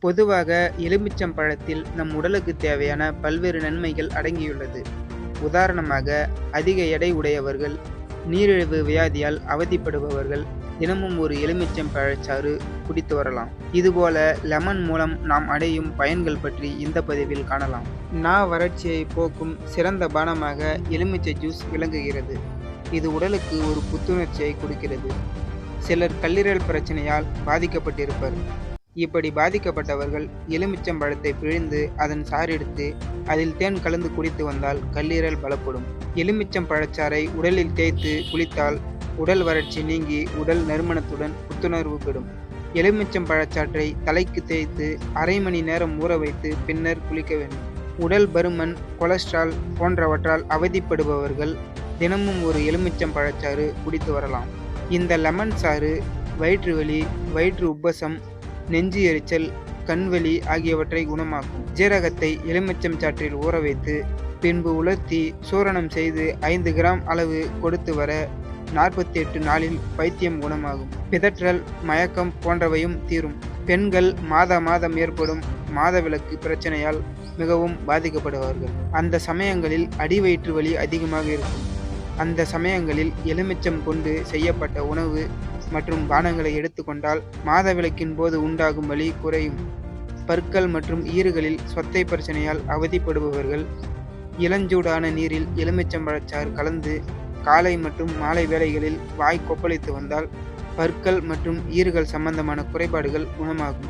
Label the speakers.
Speaker 1: பொதுவாக எலுமிச்சம் பழத்தில் நம் உடலுக்கு தேவையான பல்வேறு நன்மைகள் அடங்கியுள்ளது. உதாரணமாக, அதிக எடை உடையவர்கள், நீரிழிவு வியாதியால் அவதிப்படுபவர்கள் தினமும் ஒரு எலுமிச்சம் பழச்சாறு குடித்து வரலாம். இதுபோல லெமன் மூலம் நாம் அடையும் பயன்கள் பற்றி இந்த பதிவில் காணலாம். வறட்சியை போக்கும் சிறந்த பானமாக எலுமிச்சை ஜூஸ் விளங்குகிறது. இது உடலுக்கு ஒரு புத்துணர்ச்சியை கொடுக்கிறது. சிலர் கல்லீரல் பிரச்சனையால் பாதிக்கப்பட்டிருப்பர். இப்படி பாதிக்கப்பட்டவர்கள் எலுமிச்சம் பழத்தை பிழிந்து அதன் சாறு எடுத்து அதில் தேன் கலந்து குடித்து வந்தால் கல்லீரல் பலப்படும். எலுமிச்சம் பழச்சாறை உடலில் தேய்த்து குளித்தால் உடல் வறட்சி நீங்கி உடல் நறுமணத்துடன் புத்துணர்வு பெறும். எலுமிச்சம் பழச்சாற்றை தலைக்கு தேய்த்து அரை மணி நேரம் ஊற வைத்து பின்னர் குளிக்க வேண்டும். உடல் பருமன், கொலஸ்ட்ரால் போன்றவற்றால் அவதிப்படுபவர்கள் தினமும் ஒரு எலுமிச்சம் பழச்சாறு குடித்து வரலாம். இந்த லெமன் சாறு வயிற்று வலி, வயிற்று உப்பசம், நெஞ்சு எரிச்சல், கண்வலி ஆகியவற்றை குணமாக்கும். ஜீரகத்தை எலுமிச்சம் சாற்றில் ஊற வைத்து பின்பு உலர்த்தி சூரணம் செய்து 5 கிராம் அளவு கொடுத்து வர 48 நாளில் பைத்தியம் குணமாகும். பிதற்றல், மயக்கம் போன்றவையும் தீரும். பெண்கள் மாதம் ஏற்படும் மாதவிலக்கு பிரச்சனையால் மிகவும் பாதிக்கப்படுவார்கள். அந்த சமயங்களில் அடிவயிற்று வலி அதிகமாக இருக்கும். அந்த சமயங்களில் எலுமிச்சம் கொண்டு செய்யப்பட்ட உணவு மற்றும் பானங்களை எடுத்துக்கொண்டால் மாதவிலக்கின் போது உண்டாகும் வலி குறையும். பற்கள் மற்றும் ஈறுகளில் சொத்தை பிரச்சனையால் அவதிப்படுபவர்கள் இளஞ்சூடான நீரில் எலுமிச்சம்பழச்சாறு கலந்து காலை மற்றும் மாலை வேளைகளில் வாய் கொப்பளித்து வந்தால் பற்கள் மற்றும் ஈறுகள் சம்பந்தமான குறைபாடுகள் குணமாகும்.